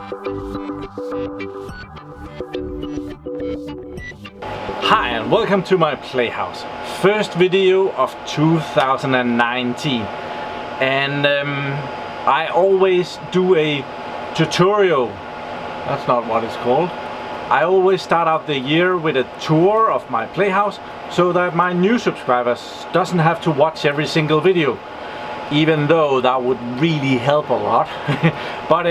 Hi and welcome to my playhouse. First video of 2019, and I always do a tutorial. That's not what it's called. I always start out the year with a tour of my playhouse so that my new subscribers doesn't have to watch every single video, even though that would really help a lot. But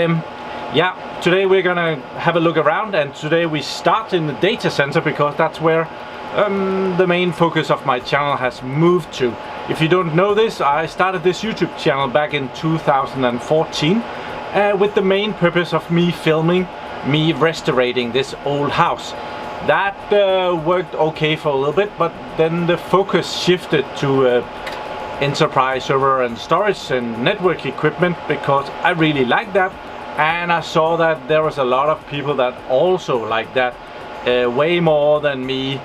yeah, today we're gonna have a look around, and today we start in the data center because that's where the main focus of my channel has moved to. If you don't know this, I started this YouTube channel back in 2014 with the main purpose of me filming me restorating this old house. That worked okay for a little bit, but then the focus shifted to enterprise server and storage and network equipment because I really like that. And I saw that there was a lot of people that also like that, way more than me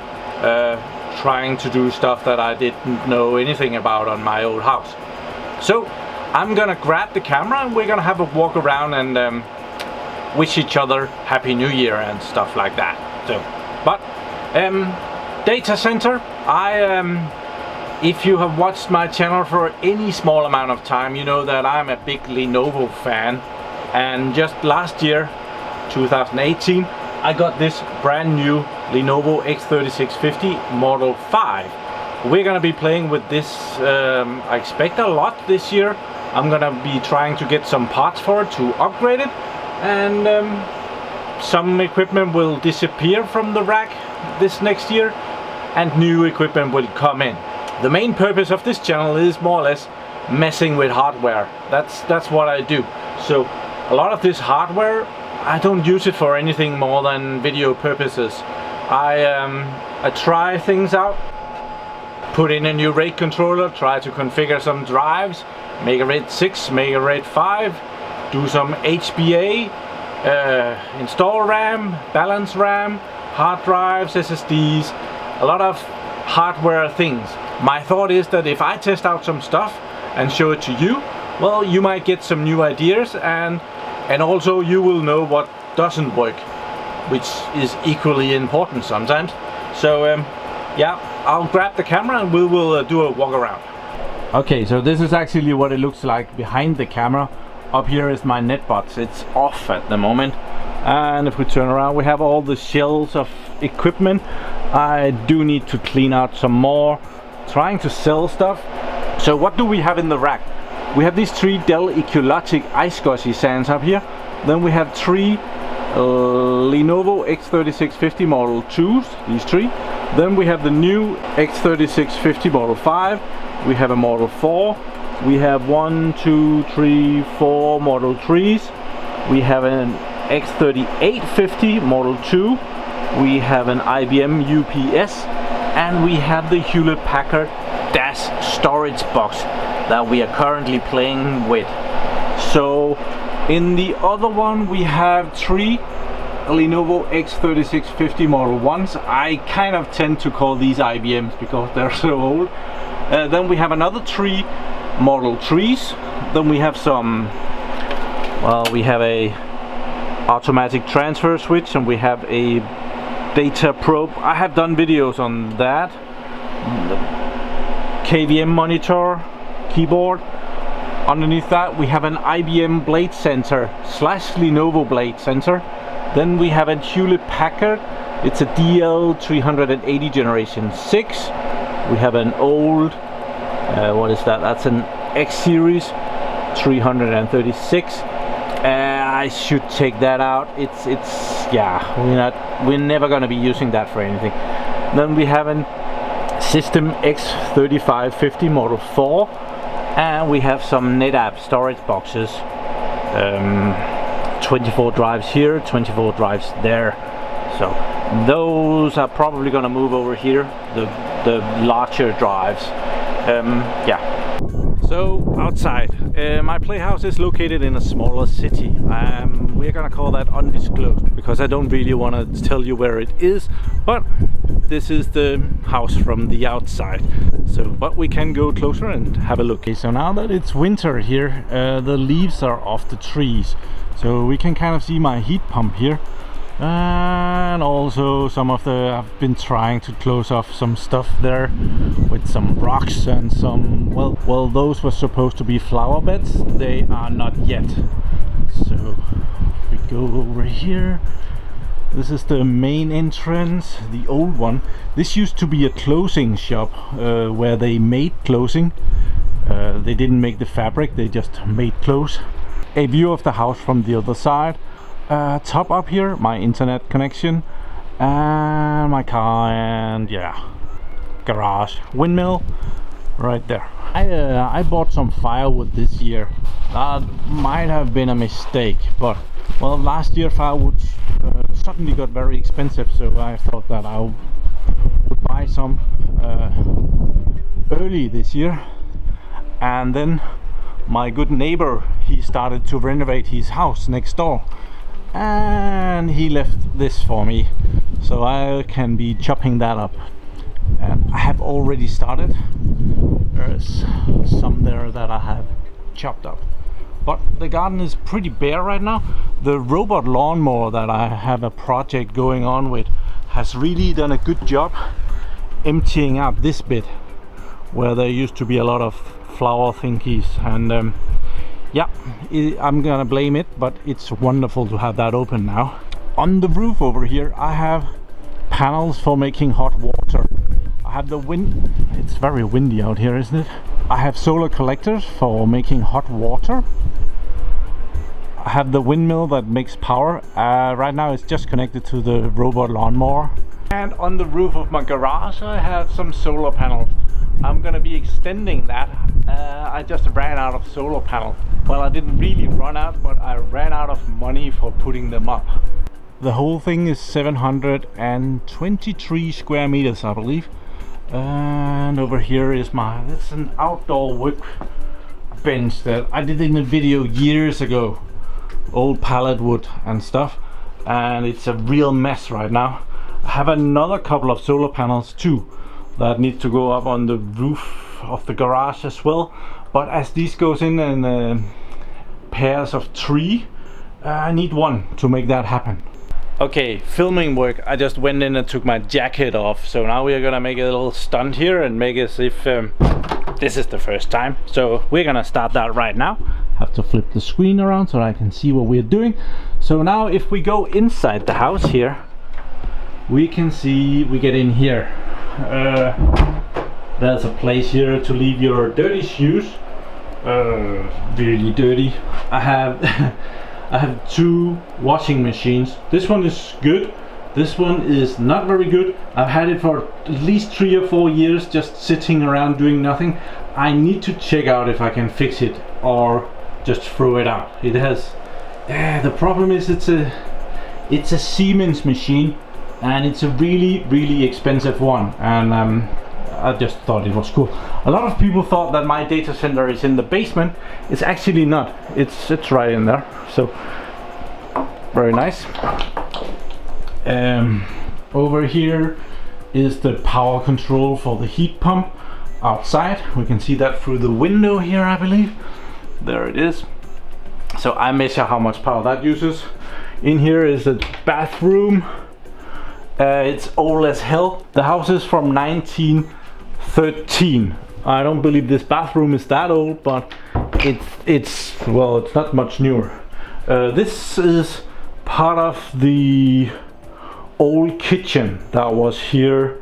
trying to do stuff that I didn't know anything about on my old house. So I'm gonna grab the camera and we're gonna have a walk around and wish each other Happy New Year and stuff like that. So, but data center, if you have watched my channel for any small amount of time, you know that I'm a big Lenovo fan. And just last year, 2018, I got this brand new Lenovo X3650 Model 5. We're gonna be playing with this, I expect a lot this year. I'm gonna be trying to get some parts for it to upgrade it. And some equipment will disappear from the rack this next year and new equipment will come in. The main purpose of this channel is more or less messing with hardware. That's what I do. So a lot of this hardware, I don't use it for anything more than video purposes. I try things out, put in a new RAID controller, try to configure some drives, make a RAID 6, make a RAID 5, do some HBA, install RAM, balance RAM, hard drives, SSDs, a lot of hardware things. My thought is that if I test out some stuff and show it to you, well, you might get some new ideas, and also you will know what doesn't work, which is equally important sometimes. So yeah, I'll grab the camera and we will do a walk around. Okay, so this is actually what it looks like behind the camera. Up here is my netbox. It's off at the moment, and if we turn around, we have all the shelves of equipment. I do need to clean out some more, trying to sell stuff. So what do we have in the rack? We have these 3 Dell Ecologic Ice Gushy sands up here. Then we have 3 Lenovo X3650 Model 2s, these 3. Then we have the new X3650 Model 5. We have a Model 4. We have 1, 2, 3, 4 Model 3s. We have an X3850 Model 2. We have an IBM UPS. And we have the Hewlett-Packard DAS storage box that we are currently playing with. So in the other one we have 3 Lenovo X3650 Model 1s. I kind of tend to call these IBMs because they're so old. Then we have another 3 Model 3s. Then we have some, well, we have a automatic transfer switch and we have a data probe. I have done videos on that. KVM monitor, keyboard. Underneath that we have an IBM blade center slash Lenovo blade center. Then we have a Hewlett-Packard. It's a DL380 generation 6. We have an old, what is that? That's an X series 336. I should take that out. It's yeah, we're never gonna be using that for anything. Then we have an System X3550 Model 4, and we have some NetApp storage boxes. 24 drives here, 24 drives there. So those are probably gonna move over here, the larger drives. Yeah. So outside, my playhouse is located in a smaller city. We're gonna gonna call that undisclosed because I don't really want to tell you where it is, but this is the house from the outside. So, but we can go closer and have a look. Okay, so now that it's winter here, the leaves are off the trees, so we can kind of see my heat pump here. And also I've been trying to close off some stuff there with some rocks and some, well those were supposed to be flower beds. They are not yet. So we go over here. This is the main entrance, the old one. This used to be a clothing shop where they made clothing. They didn't make the fabric, they just made clothes. A view of the house from the other side. Top up here, my internet connection and my car, and yeah, garage, windmill right there. I bought some firewood this year. That might have been a mistake, but well, last year firewood suddenly got very expensive, so I thought that I would buy some early this year. And then my good neighbor, he started to renovate his house next door, and he left this for me, so I can be chopping that up. And I have already started. There's some there that I have chopped up, but the garden is pretty bare right now. The robot lawnmower that I have a project going on with has really done a good job emptying out this bit where there used to be a lot of flower thingies, and yeah, I'm gonna blame it, but it's wonderful to have that open now. On the roof over here I have panels for making hot water. I have the wind, it's very windy out here, isn't it? I have solar collectors for making hot water. I have the windmill that makes power. Right now it's just connected to the robot lawnmower. And on the roof of my garage I have some solar panels. I'm gonna be extending that. I just ran out of solar panels. Well, I didn't really run out, but I ran out of money for putting them up. The whole thing is 723 square meters, I believe. And over here is it's an outdoor work bench that I did in a video years ago. Old pallet wood and stuff. And it's a real mess right now. I have another couple of solar panels too that need to go up on the roof of the garage as well, but as this goes in pairs of 3, I need one to make that happen. Okay, filming work. I just went in and took my jacket off, so now we are gonna make a little stunt here and make as if this is the first time. So we're gonna start that right now. Have to flip the screen around so I can see what we're doing. So now if we go inside the house here, we can see, we get in here. There's a place here to leave your dirty shoes. Really dirty. I have I have 2 washing machines. This one is good, this one is not very good. I've had it for at least 3 or 4 years just sitting around doing nothing. I need to check out if I can fix it or just throw it out. It has the problem is it's a Siemens machine, and it's a really expensive one, and I just thought it was cool. A lot of people thought that my data center is in the basement. It's actually not. It's right in there. So very nice. Over here is the power control for the heat pump outside. We can see that through the window here, I believe. There it is. So I measure how much power that uses. In here is the bathroom. It's old as hell. The house is from 1913. I don't believe this bathroom is that old, but it's well, it's not much newer. This is part of the old kitchen that was here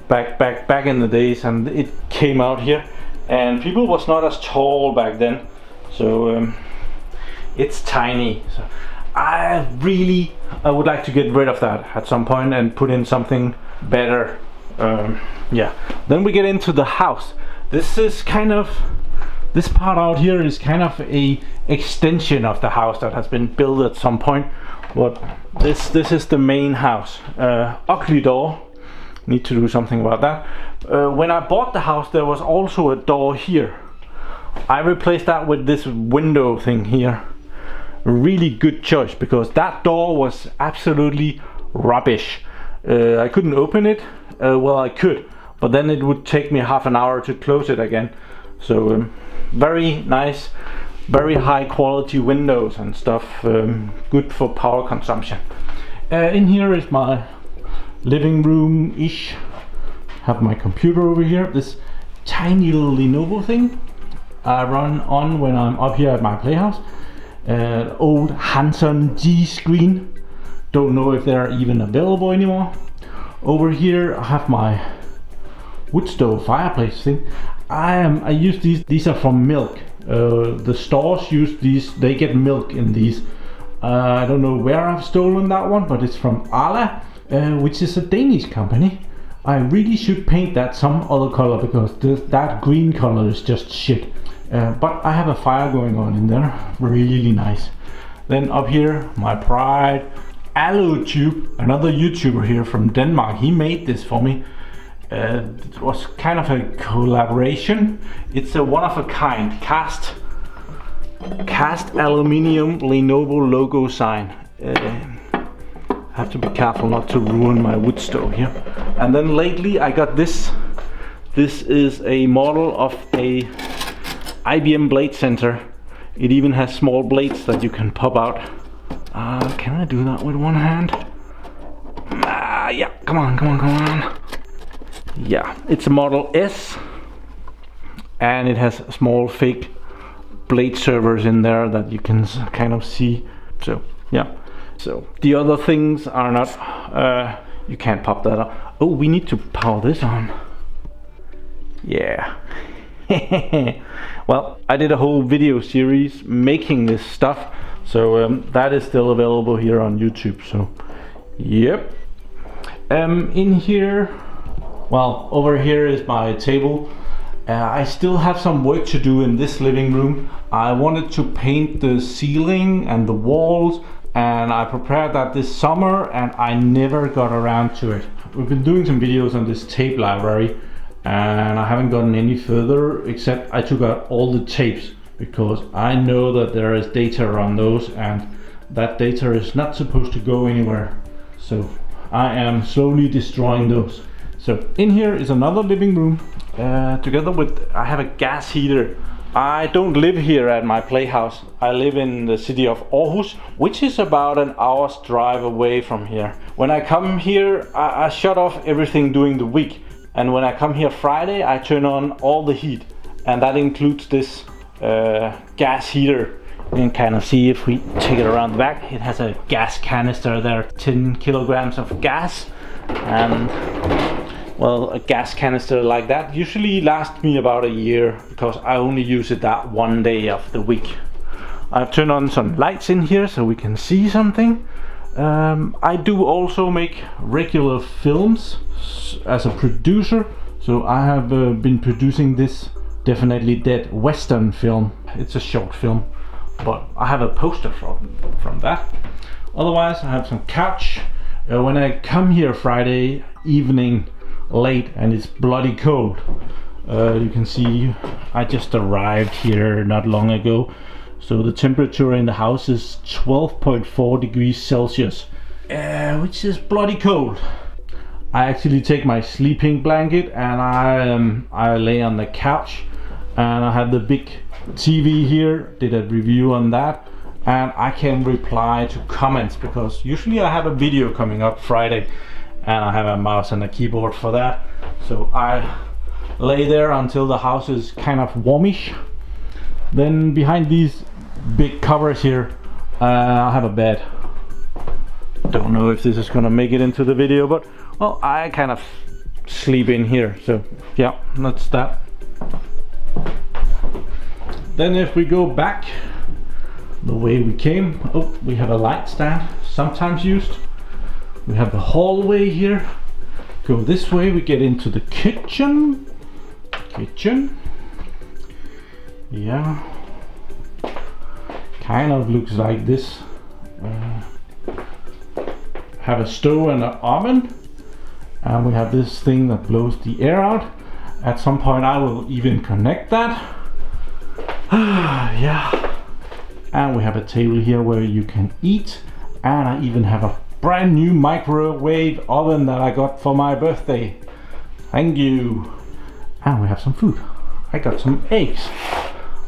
back in the days, and it came out here, and people was not as tall back then, so it's tiny. So I would like to get rid of that at some point and put in something better. Yeah, then we get into the house. This part out here is kind of a extension of the house that has been built at some point, but this is the main house. Ugly door, need to do something about that. When I bought the house there was also a door here. I replaced that with this window thing here. really good choice, because that door was absolutely rubbish. I couldn't open it. Well, I could, but then it would take me half an hour to close it again. So very nice, very high quality windows and stuff, good for power consumption. In here is my living room-ish. Have my computer over here, this tiny little Lenovo thing I run on when I'm up here at my playhouse. Old Hanson G screen, don't know if they're even available anymore. Over here I have my wood stove fireplace thing. I use these are from milk. The stores use these, they get milk in these. I don't know where I've stolen that one, but it's from Arla, which is a Danish company. I really should paint that some other color, because that green color is just shit. But I have a fire going on in there, really nice. Then up here, my pride, AlloTube, another YouTuber here from Denmark. He made this for me. It was kind of a collaboration. It's a one of a kind cast aluminium Lenovo logo sign. I have to be careful not to ruin my wood stove here. And then lately I got this. This is a model of a IBM Datacenter. It even has small blades that you can pop out. Can I do that with one hand? Yeah, come on. Yeah, it's a Model S, and it has small fake blade servers in there that you can kind of see. So yeah, so the other things are not, you can't pop that up. Oh, we need to power this on. Yeah. Well, I did a whole video series making this stuff, so that is still available here on YouTube. So yep. In here, well, over here is my table. I still have some work to do in this living room. I wanted to paint the ceiling and the walls, and I prepared that this summer, and I never got around to it. We've been doing some videos on this tape library, and I haven't gotten any further, except I took out all the tapes, because I know that there is data on those, and that data is not supposed to go anywhere. So I am slowly destroying those. So in here is another living room, together with, I have a gas heater. I don't live here at my playhouse. I live in the city of Aarhus, which is about an hour's drive away from here. When I come here, I shut off everything during the week. And when I come here Friday, I turn on all the heat. And that includes this gas heater. You can kind of see if we take it around the back. It has a gas canister there, 10 kilograms of gas. And well, a gas canister like that usually lasts me about a year, because I only use it that one day of the week. I've turned on some lights in here so we can see something. I do also make regular films as a producer, so I have been producing this Definitely Dead Western film. It's a short film, but I have a poster from that. Otherwise, I have some couch. When I come here Friday evening late and it's bloody cold, you can see I just arrived here not long ago, so the temperature in the house is 12.4 degrees Celsius, which is bloody cold. I actually take my sleeping blanket and I lay on the couch, and I have the big TV here, did a review on that, and I can reply to comments, because usually I have a video coming up Friday and I have a mouse and a keyboard for that. So I lay there until the house is kind of warmish. Then behind these big covers here, I have a bed. Don't know if this is gonna make it into the video, but well, I kind of sleep in here. So yeah, that's that. Then if we go back the way we came, oh, we have a light stand, sometimes used. We have the hallway here. Go this way, we get into the kitchen. Yeah, kind of looks like this. Have a stove and an oven, and we have this thing that blows the air out. At some point I will even connect that. Yeah, And we have a table here where you can eat, and I even have a brand new microwave oven that I got for my birthday. Thank you. And we have some food. I got some eggs.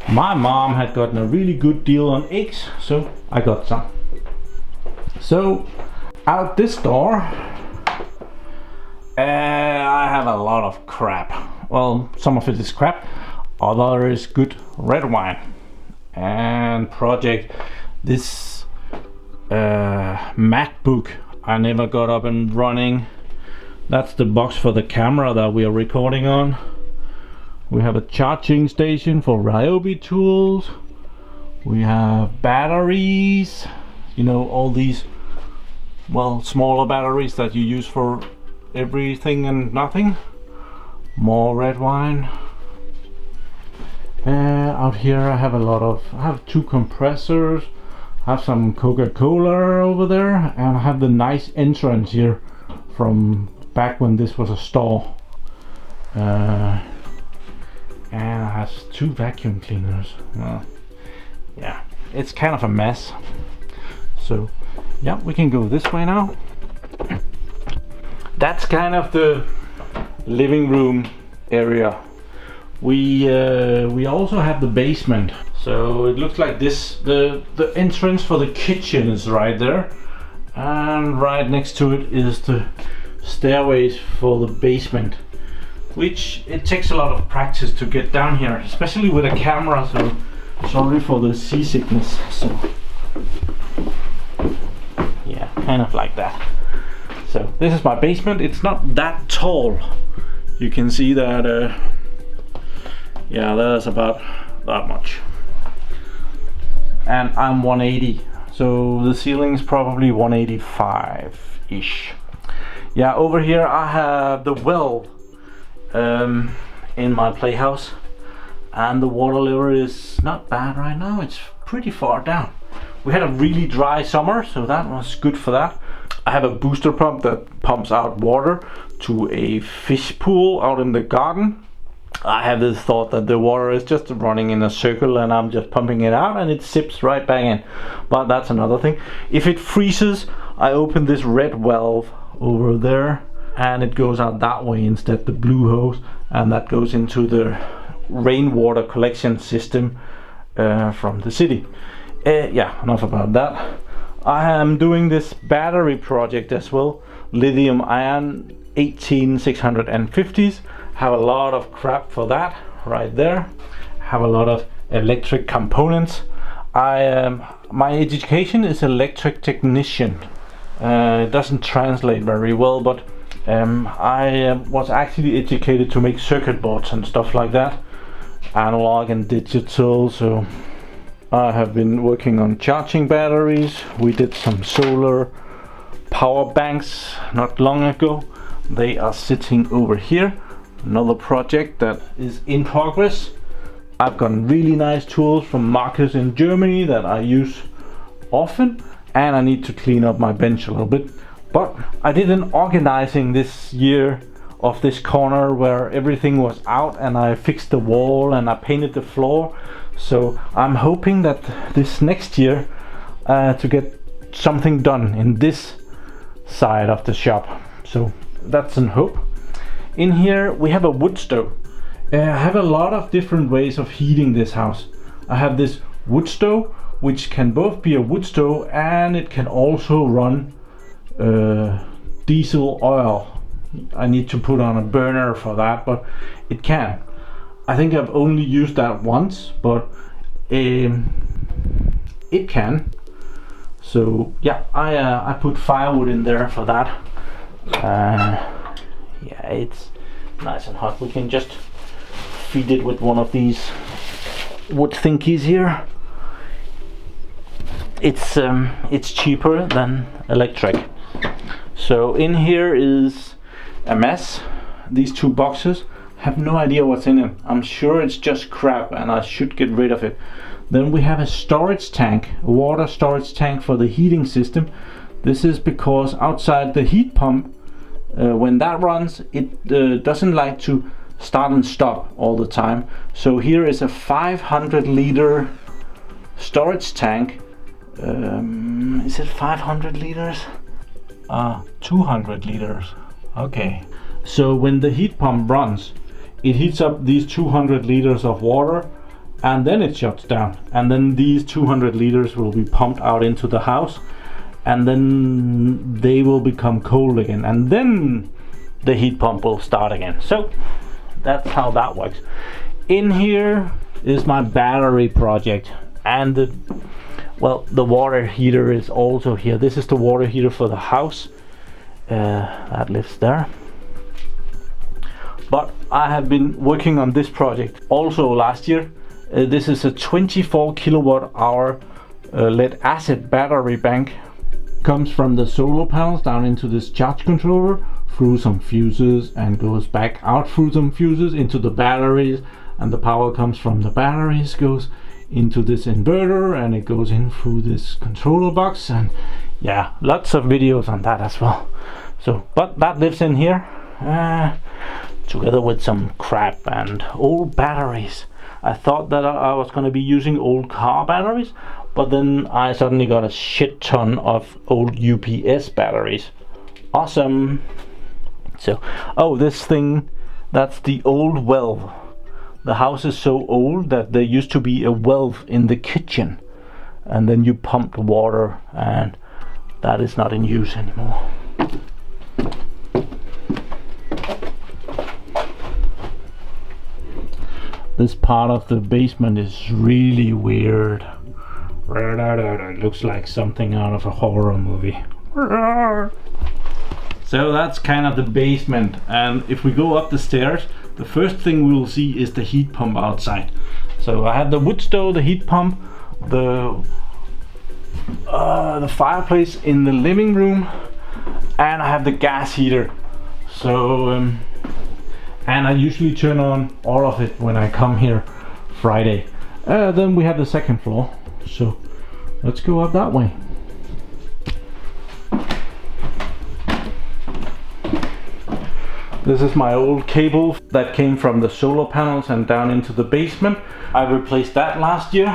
My mom had gotten a really good deal on eggs, so I got some. So out this door, I have a lot of crap. Well, some of it is crap, other is good red wine. And project this MacBook I never got up and running. That's the box for the camera that we are recording on. We have a charging station for Ryobi tools. We have batteries, you know, all these, well, smaller batteries that you use for everything and nothing. More red wine. Out here I have 2 compressors. I have some Coca-Cola over there, and I have the nice entrance here from back when this was a store. And it has 2 vacuum cleaners. Well, yeah, it's kind of a mess. So yeah, we can go this way now. That's kind of the living room area. We also have the basement. So it looks like this. The entrance for the kitchen is right there, and right next to it is the stairways for the basement, which it takes a lot of practice to get down here, especially with a camera, so sorry for the seasickness. So yeah, kind of like that. So this is my basement. It's not that tall. You can see that yeah, that's about that much. And I'm 180, so the ceiling's probably 185-ish. Yeah, over here I have the well in my playhouse, and the water level is not bad right now. It's pretty far down. We had a really dry summer, so that was good for that. I have a booster pump that pumps out water to a fish pool out in the garden. I have this thought that the water is just running in a circle and I'm just pumping it out and it sips right back in. But that's another thing. If it freezes, I open this red valve over there and it goes out that way instead, the blue hose, and that goes into the rainwater collection system from the city. Yeah, enough about that. I am doing this battery project as well, lithium ion 18650s. Have a lot of crap for that right there. Have a lot of electric components. My education is electric technician. It doesn't translate very well, but I was actually educated to make circuit boards and stuff like that, analog and digital. So I have been working on charging batteries. We did some solar power banks not long ago. They are sitting over here. Another project that is in progress. I've gotten really nice tools from Marcus in Germany that I use often, and I need to clean up my bench a little bit. But I did an organizing this year of this corner where everything was out, and I fixed the wall and I painted the floor. So I'm hoping that this next year to get something done in this side of the shop. So that's in hope. In here we have a wood stove. I have a lot of different ways of heating this house. I have this wood stove, which can both be a wood stove and it can also run diesel oil. I need to put on a burner for that, but it can. I think I've only used that once, but it can. So yeah, I put firewood in there for that. Yeah, it's nice and hot. We can just feed it with one of these wood thingies here. It's cheaper than electric. So in here is a mess. These 2 boxes, have no idea what's in them. I'm sure it's just crap and I should get rid of it. Then we have a storage tank, a water storage tank for the heating system. This is because outside the heat pump, when that runs, it doesn't like to start and stop all the time. So here is a 500 liter storage tank. Is it 500 liters? 200 liters. Okay. So when the heat pump runs, it heats up these 200 liters of water, and then it shuts down. And then these 200 liters will be pumped out into the house, and then they will become cold again. And then the heat pump will start again. So that's how that works. In here is my battery project, and the water heater is also here. This is the water heater for the house that lives there. But I have been working on this project also last year. This is a 24 kilowatt hour lead acid battery bank. Comes from the solar panels down into this charge controller, through some fuses, and goes back out through some fuses into the batteries, and the power comes from the batteries, goes into this inverter, and it goes in through this controller box. And yeah, lots of videos on that as well. So, but that lives in here together with some crap and old batteries. I thought that I was going to be using old car batteries, but then I suddenly got a shit ton of old UPS batteries. Awesome. So, oh, this thing, that's the old well. The house is so old that there used to be a well in the kitchen, and then you pumped water, and that is not in use anymore. This part of the basement is really weird. It looks like something out of a horror movie. So that's kind of the basement, and if we go up the stairs, the first thing we will see is the heat pump outside. So I have the wood stove, the heat pump, the fireplace in the living room, and I have the gas heater. So and I usually turn on all of it when I come here Friday. Then we have the second floor, so let's go up that way. This is my old cable that came from the solar panels and down into the basement. I replaced that last year.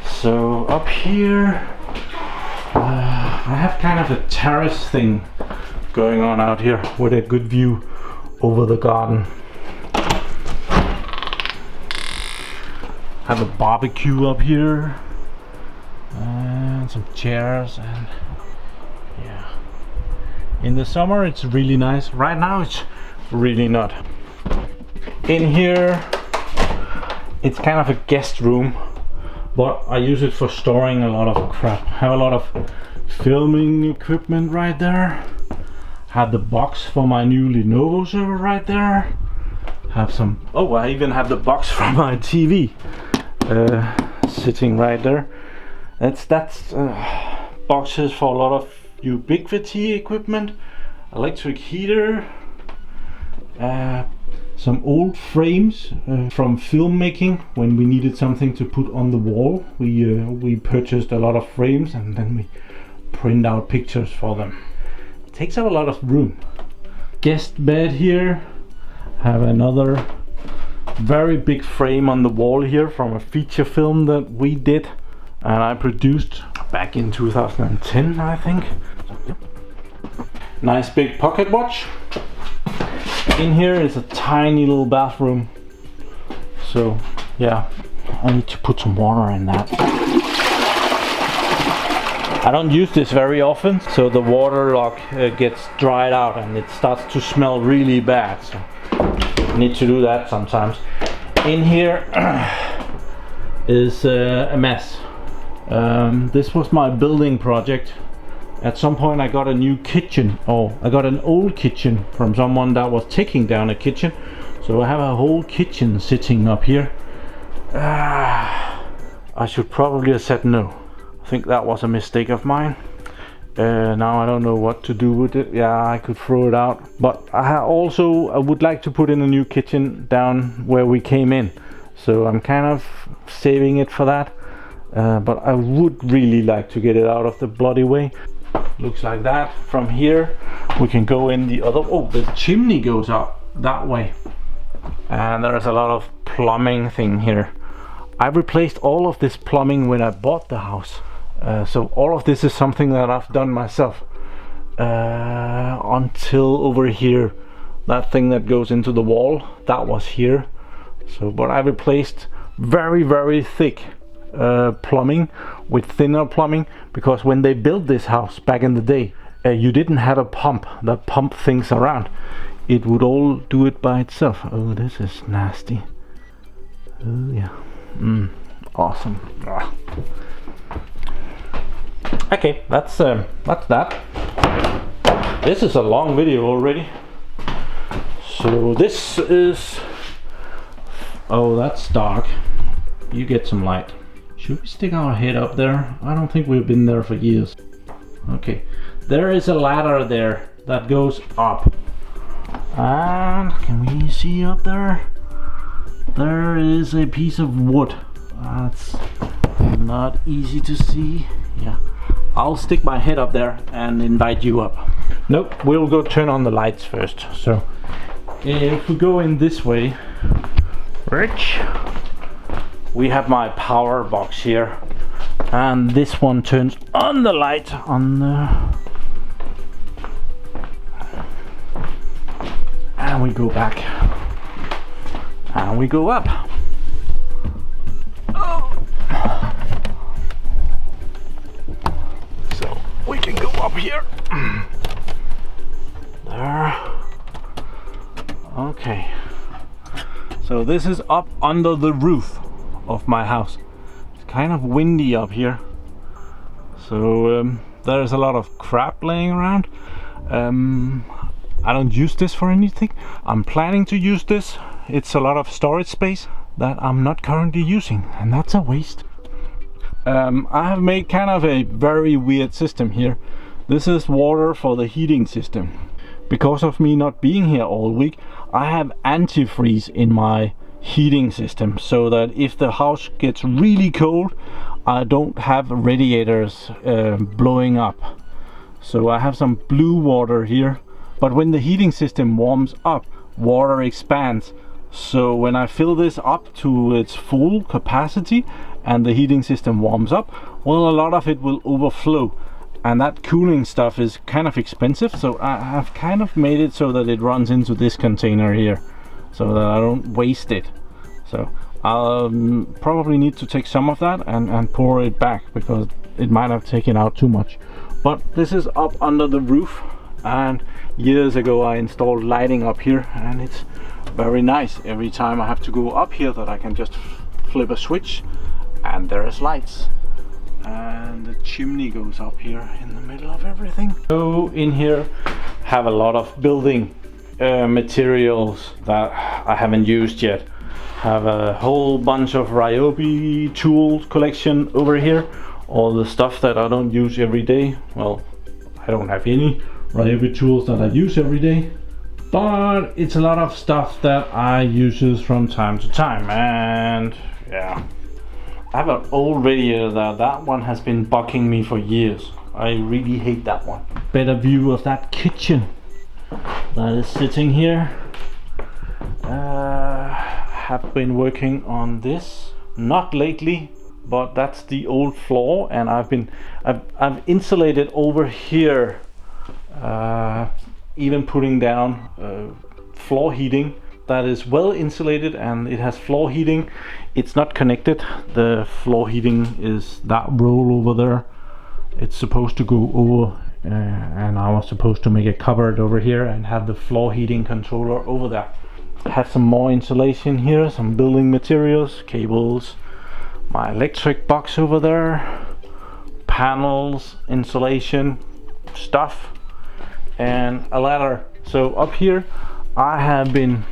So up here, I have kind of a terrace thing going on out here with a good view over the garden. Have a barbecue up here and some chairs, and yeah. In the summer it's really nice. Right now it's really not. In here it's kind of a guest room, but I use it for storing a lot of crap. I have a lot of filming equipment right there. Have the box for my new Lenovo server right there. Have some, oh, I even have the box for my TV sitting right there. That's boxes for a lot of Ubiquiti equipment, electric heater, some old frames from filmmaking. When we needed something to put on the wall, we purchased a lot of frames, and then we print out pictures for them. It takes up a lot of room. Guest bed here. Have another very big frame on the wall here from a feature film that we did and I produced back in 2010, I think. Nice big pocket watch. In here is a tiny little bathroom, so yeah, I need to put some water in that. I don't use this very often, so the water lock gets dried out and it starts to smell really bad, so I need to do that sometimes. In here is a mess. This was my building project. At some point I got a new kitchen. Oh, I got an old kitchen from someone that was taking down a kitchen. So I have a whole kitchen sitting up here. I should probably have said no. I think that was a mistake of mine. Now I don't know what to do with it. Yeah, I could throw it out. But I would like to put in a new kitchen down where we came in. So I'm kind of saving it for that. But I would really like to get it out of the bloody way. Looks like that. From here we can go in the other. Oh, the chimney goes up that way, and there's a lot of plumbing thing here. I replaced all of this plumbing when I bought the house. So all of this is something that I've done myself. Until over here, that thing that goes into the wall, that was here. So, but I replaced very, very thick plumbing with thinner plumbing, because when they built this house back in the day, you didn't have a pump that pumped things around. It would all do it by itself. Oh, this is nasty. Oh yeah. Awesome. Okay, that's that. This is a long video already. So this is... Oh, that's dark. You get some light. Should we stick our head up there? I don't think we've been there for years. Okay, there is a ladder there that goes up. And can we see up there? There is a piece of wood. That's not easy to see. Yeah, I'll stick my head up there and invite you up. Nope, we'll go turn on the lights first. So if we go in this way, Rich, we have my power box here, and this one turns on the light on the... And we go back and we go up. Oh. So we can go up here. There. Okay. So this is up under the roof of my house. It's kind of windy up here. So there's a lot of crap laying around. I don't use this for anything. I'm planning to use this. It's a lot of storage space that I'm not currently using, and that's a waste. I have made kind of a very weird system here. This is water for the heating system. Because of me not being here all week, I have antifreeze in my heating system, so that if the house gets really cold, I don't have radiators blowing up. So I have some blue water here. But when the heating system warms up, water expands. So when I fill this up to its full capacity and the heating system warms up, well, a lot of it will overflow. And that cooling stuff is kind of expensive. So I have kind of made it so that it runs into this container here, so that I don't waste it. So I'll probably need to take some of that and pour it back, because it might have taken out too much. But this is up under the roof. And years ago I installed lighting up here, and it's very nice. Every time I have to go up here, that I can just flip a switch and there's lights. And the chimney goes up here in the middle of everything. So in here have a lot of building materials that I haven't used yet. Have a whole bunch of Ryobi tools collection over here. All the stuff that I don't use every day. Well, I don't have any Ryobi tools that I use every day, but it's a lot of stuff that I use from time to time. And yeah, I have an old radiator that one has been bugging me for years. I really hate that one. Better view of that kitchen that is sitting here. Have been working on this, not lately, but that's the old floor, and I've insulated over here. Even putting down floor heating that is well insulated, and it has floor heating. It's not connected. The floor heating is that roll over there. It's supposed to go over, and I was supposed to make a cupboard over here and have the floor heating controller over there. Have some more insulation here, some building materials, cables, my electric box over there, panels, insulation stuff, and a ladder. So up here I have been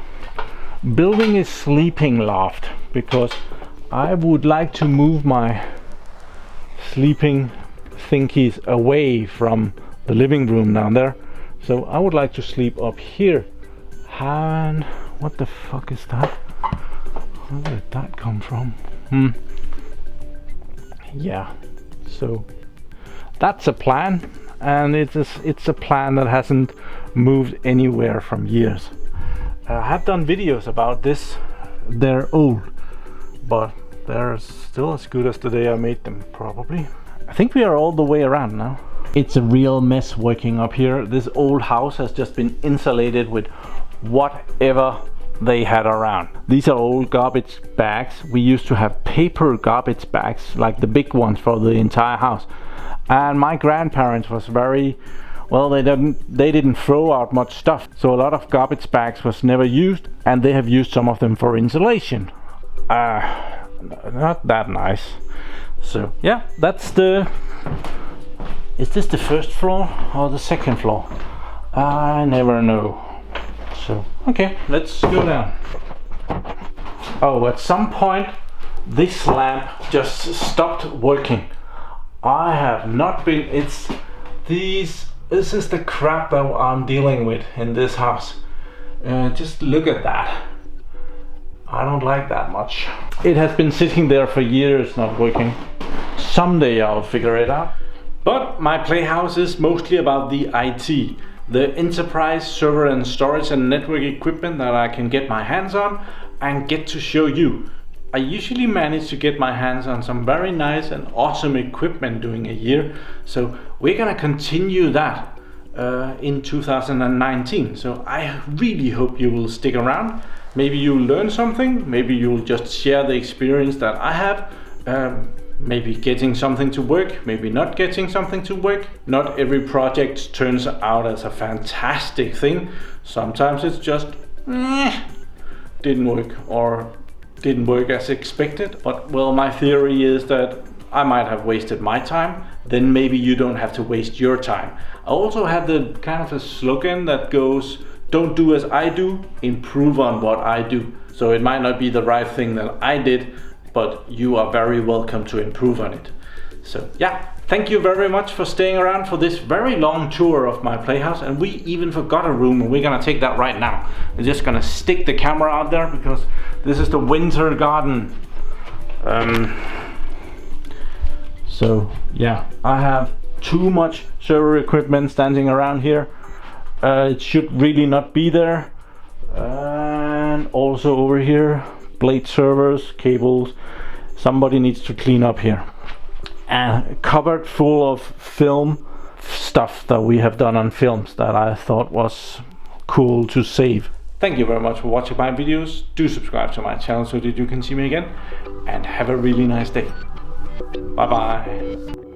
building a sleeping loft, because I would like to move my sleeping thingies away from the living room down there. So I would like to sleep up here. And what the fuck is that? Where did that come from? Yeah, so that's a plan. And it's a plan that hasn't moved anywhere from years. I have done videos about this. They're old, but they're still as good as the day I made them, probably. I think we are all the way around now. It's a real mess working up here. This old house has just been insulated with whatever they had around. These are old garbage bags. We used to have paper garbage bags, like the big ones for the entire house. And my grandparents was very, well, they didn't throw out much stuff. So a lot of garbage bags was never used, and they have used some of them for insulation. Not that nice. So yeah, that's the... Is this the first floor or the second floor? I never know. So, okay, let's go down. Oh, at some point this lamp just stopped working. I have not been... This is the crap that I'm dealing with in this house. Just look at that. I don't like that much. It has been sitting there for years not working. Someday I'll figure it out. But my playhouse is mostly about the IT, the enterprise server and storage and network equipment that I can get my hands on and get to show you. I usually manage to get my hands on some very nice and awesome equipment during a year, so we're gonna continue that in 2019. So I really hope you will stick around. Maybe you'll learn something, maybe you'll just share the experience that I have. Maybe getting something to work, maybe not getting something to work. Not every project turns out as a fantastic thing. Sometimes it's just didn't work, or didn't work as expected. But well, my theory is that I might have wasted my time, then maybe you don't have to waste your time. I also have the kind of a slogan that goes, don't do as I do, improve on what I do. So it might not be the right thing that I did, but you are very welcome to improve on it. So yeah, thank you very much for staying around for this very long tour of my playhouse. And we even forgot a room, and we're gonna take that right now. We're just gonna stick the camera out there because this is the winter garden. So yeah, I have too much server equipment standing around here. It should really not be there. And also over here, blade servers, cables. Somebody needs to clean up here. And cupboard full of film stuff that we have done on films that I thought was cool to save. Thank you very much for watching my videos. Do subscribe to my channel so that you can see me again. And have a really nice day. Bye bye.